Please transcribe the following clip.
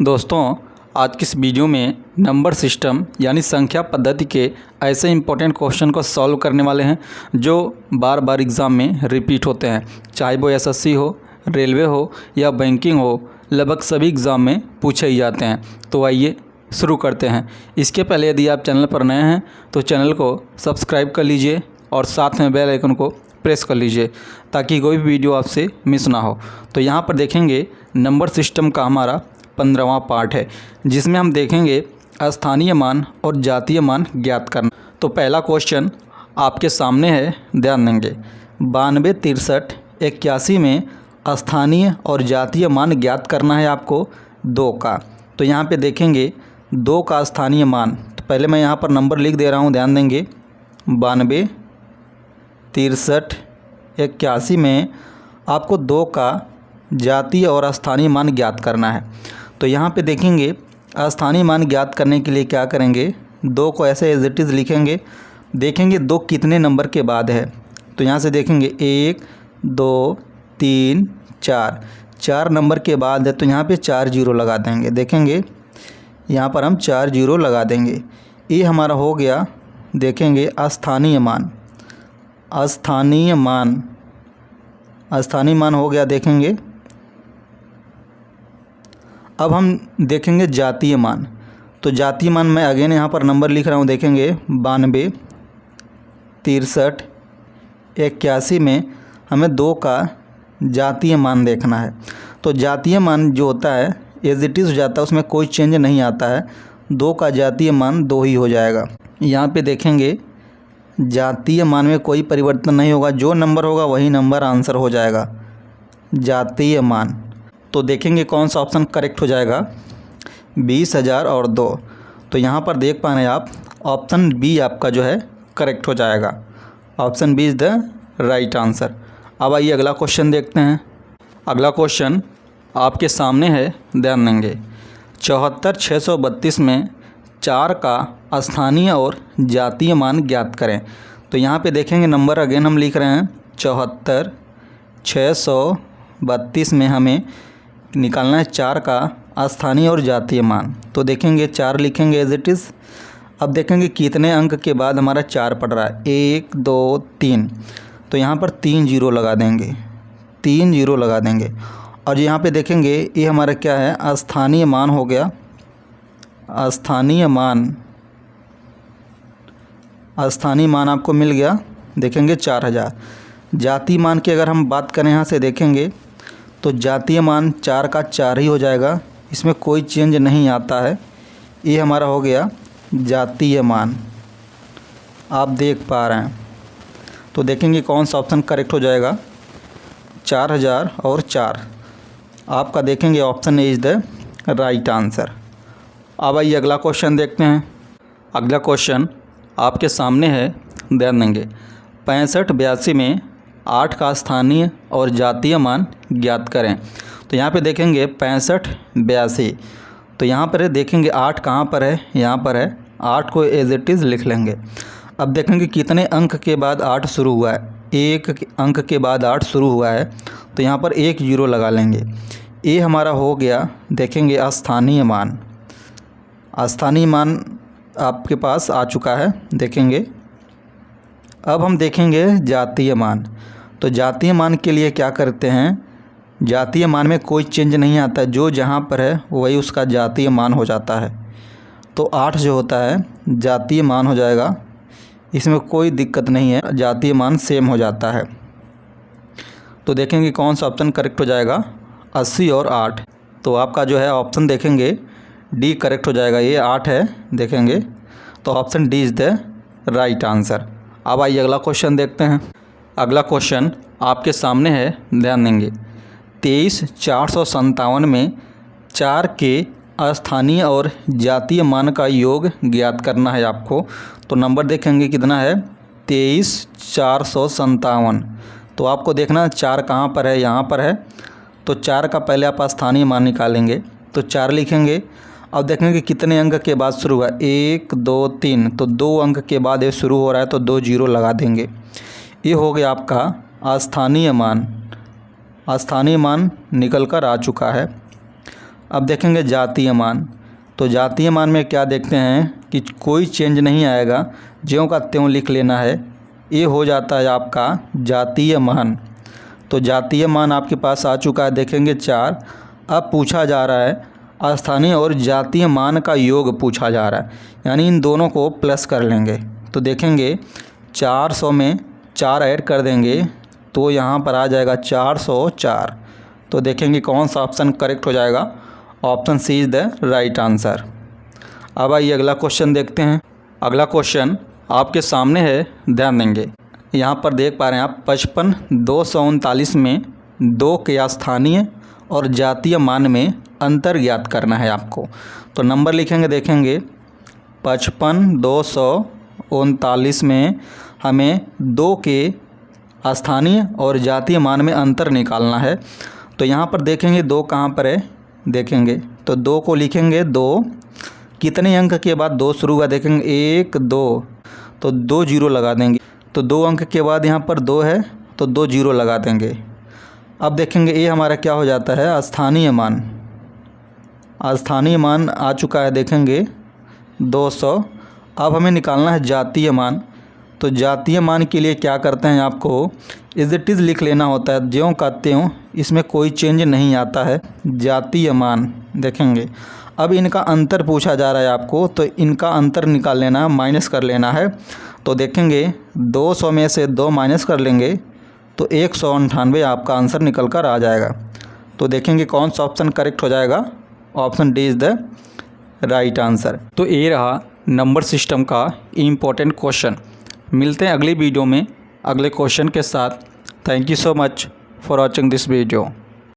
दोस्तों, आज की इस वीडियो में नंबर सिस्टम यानी संख्या पद्धति के ऐसे इंपॉर्टेंट क्वेश्चन को सॉल्व करने वाले हैं जो बार बार एग्ज़ाम में रिपीट होते हैं। चाहे वो एसएससी हो, रेलवे हो या बैंकिंग हो, लगभग सभी एग्ज़ाम में पूछे ही जाते हैं। तो आइए शुरू करते हैं। इसके पहले यदि आप चैनल पर नए हैं तो चैनल को सब्सक्राइब कर लीजिए और साथ में बेल आइकन को प्रेस कर लीजिए ताकि कोई भी वीडियो आपसे मिस ना हो। तो यहाँ पर देखेंगे नंबर सिस्टम का हमारा 15वां पार्ट है जिसमें हम देखेंगे स्थानीय मान और जातीय मान ज्ञात करना। तो पहला क्वेश्चन आपके सामने है, ध्यान देंगे। 92, 63, 81 में स्थानीय और जातीय मान ज्ञात करना है आपको 2 का। तो यहाँ पे देखेंगे 2 का स्थानीय मान। तो पहले मैं यहाँ पर नंबर लिख दे रहा हूँ, ध्यान देंगे। 92, 63, 81 में आपको 2 का जातीय और स्थानीय मान ज्ञात करना है। तो यहाँ पे देखेंगे स्थानीय मान ज्ञात करने के लिए क्या करेंगे, 2 को ऐसे एज इट इज़ लिखेंगे। देखेंगे 2 कितने नंबर के बाद है। तो यहाँ से देखेंगे 1, 2, 3, 4 नंबर के बाद है। तो यहाँ पे 4 जीरो लगा देंगे। देखेंगे यहाँ पर हम 4 जीरो लगा देंगे। ये हमारा हो गया, देखेंगे स्थानीय मान। स्थानीय मान हो गया। देखेंगे अब हम देखेंगे जातीय मान। तो जातीय मान मैं अगेन यहाँ पर नंबर लिख रहा हूँ। देखेंगे 92, 63, 81 में हमें 2 का जातीय मान देखना है। तो जातीय मान जो होता है एज इट इज़ हो जाता है, उसमें कोई चेंज नहीं आता है। 2 का जातीय मान 2 ही हो जाएगा। यहाँ पे देखेंगे जातीय मान में कोई परिवर्तन नहीं होगा, जो नंबर होगा वही नंबर आंसर हो जाएगा, जातीय मान। तो देखेंगे कौन सा ऑप्शन करेक्ट हो जाएगा, 20,000 और 2। तो यहाँ पर देख पा रहे हैं आप, ऑप्शन बी आपका जो है करेक्ट हो जाएगा। Option B is the right answer. अब आइए अगला क्वेश्चन देखते हैं। अगला क्वेश्चन आपके सामने है, ध्यान देंगे। 74, 632 में 4 का स्थानीय और जातीय मान ज्ञात करें। तो यहाँ पे देखेंगे नंबर अगेन हम लिख रहे हैं 74, 632 में हमें निकालना है 4 का स्थानीय और जातीय मान। तो देखेंगे 4 लिखेंगे एज इट इज़। अब देखेंगे कितने अंक के बाद हमारा 4 पड़ रहा है, 1, 2, 3। तो यहाँ पर 3 जीरो लगा देंगे, 3 जीरो लगा देंगे। और यहाँ पे देखेंगे ये हमारा क्या है, स्थानीय मान हो गया। स्थानीय मान आपको मिल गया। देखेंगे 4000। जातीय मान की अगर हम बात करें यहाँ से देखेंगे तो जातीय मान 4 का 4 ही हो जाएगा, इसमें कोई चेंज नहीं आता है। ये हमारा हो गया जातीय मान, आप देख पा रहे हैं। तो देखेंगे कौन सा ऑप्शन करेक्ट हो जाएगा, 4000 और 4। आपका देखेंगे option A is the right answer. अब आइए अगला क्वेश्चन देखते हैं। अगला क्वेश्चन आपके सामने है, ध्यान देंगे। 65, 82 में 8 का स्थानीय और जातीय मान ज्ञात करें। तो यहाँ पे देखेंगे 65, 82। तो यहाँ पर देखेंगे 8 कहाँ पर है, यहाँ पर है। 8 को एज इट इज़ लिख लेंगे। अब देखेंगे कितने अंक के बाद 8 शुरू हुआ है, 1 अंक के बाद 8 शुरू हुआ है। तो यहाँ पर 1 जीरो लगा लेंगे। ये हमारा हो गया, देखेंगे स्थानीय मान। स्थानीय मान आपके पास आ चुका है। देखेंगे अब हम देखेंगे जातीय मान। तो जातीय मान के लिए क्या करते हैं, जातीय मान में कोई चेंज नहीं आता, जो जहाँ पर है वही उसका जातीय मान हो जाता है। तो 8 जो होता है जातीय मान हो जाएगा, इसमें कोई दिक्कत नहीं है, जातीय मान सेम हो जाता है। तो देखेंगे कौन सा ऑप्शन करेक्ट हो जाएगा, 80 और 8। तो आपका जो है ऑप्शन देखेंगे डी करेक्ट हो जाएगा। ये 8 है, देखेंगे। तो option D is the right answer. अब आइए अगला क्वेश्चन देखते हैं। अगला क्वेश्चन आपके सामने है, ध्यान देंगे। 23, 457 में 4 के स्थानीय और जातीय मान का योग ज्ञात करना है आपको। तो नंबर देखेंगे कितना है, 23, 457। तो आपको देखना 4 कहाँ पर है, यहाँ पर है। तो 4 का पहले आप स्थानीय मान निकालेंगे। तो 4 लिखेंगे। अब देखेंगे कितने अंक के बाद शुरू हुआ, 1, 2, 3। तो 2 अंक के बाद ये शुरू हो रहा है, तो 2 जीरो लगा देंगे। ये हो गया आपका स्थानीय मान। स्थानीय मान निकल कर आ चुका है। अब देखेंगे जातीय मान। तो जातीय मान में क्या देखते हैं कि कोई चेंज नहीं आएगा, ज्यों का त्यों लिख लेना है। ये हो जाता है आपका जातीय मान। तो जातीय मान आपके पास आ चुका है, देखेंगे 4। अब पूछा जा रहा है स्थानीय और जातीय मान का योग पूछा जा रहा है, यानी इन दोनों को प्लस कर लेंगे। तो देखेंगे 400 में 4 ऐड कर देंगे तो यहाँ पर आ जाएगा 404। तो देखेंगे कौन सा ऑप्शन करेक्ट हो जाएगा। Option C is the right answer. अब आइए अगला क्वेश्चन देखते हैं। अगला क्वेश्चन आपके सामने है, ध्यान देंगे। यहाँ पर देख पा रहे हैं आप 55 239 में 2 के स्थानीय और जातीय मान में अंतर ज्ञात करना है आपको। तो नंबर लिखेंगे, देखेंगे 55 239 में हमें 2 के स्थानीय और जातीय मान में अंतर निकालना है। तो यहाँ पर देखेंगे 2 कहाँ पर है, देखेंगे तो 2 को लिखेंगे 2, कितने अंक के बाद 2 शुरू हुआ, देखेंगे 1 2, तो 2 जीरो लगा देंगे। तो 2 अंक के बाद यहाँ पर 2 है तो 2 जीरो लगा देंगे। अब देखेंगे ये हमारा क्या हो जाता है, स्थानीय मान। स्थानीय मान आ चुका है, देखेंगे 200। अब हमें निकालना है जातीय मान। तो जातीय मान के लिए क्या करते हैं, आपको इज़ इट इज़ लिख लेना होता है, ज्यों का त्यों, इसमें कोई चेंज नहीं आता है। जातीय मान देखेंगे। अब इनका अंतर पूछा जा रहा है आपको, तो इनका अंतर निकाल लेना, माइनस कर लेना है। तो देखेंगे 200 में से 2 माइनस कर लेंगे तो 198 आपका आंसर निकल कर आ जाएगा। तो देखेंगे कौन सा ऑप्शन करेक्ट हो जाएगा। Option D is the right answer. तो ये रहा नंबर सिस्टम का इम्पोर्टेंट क्वेश्चन। मिलते हैं अगली वीडियो में अगले क्वेश्चन के साथ। Thank you so much for watching this video.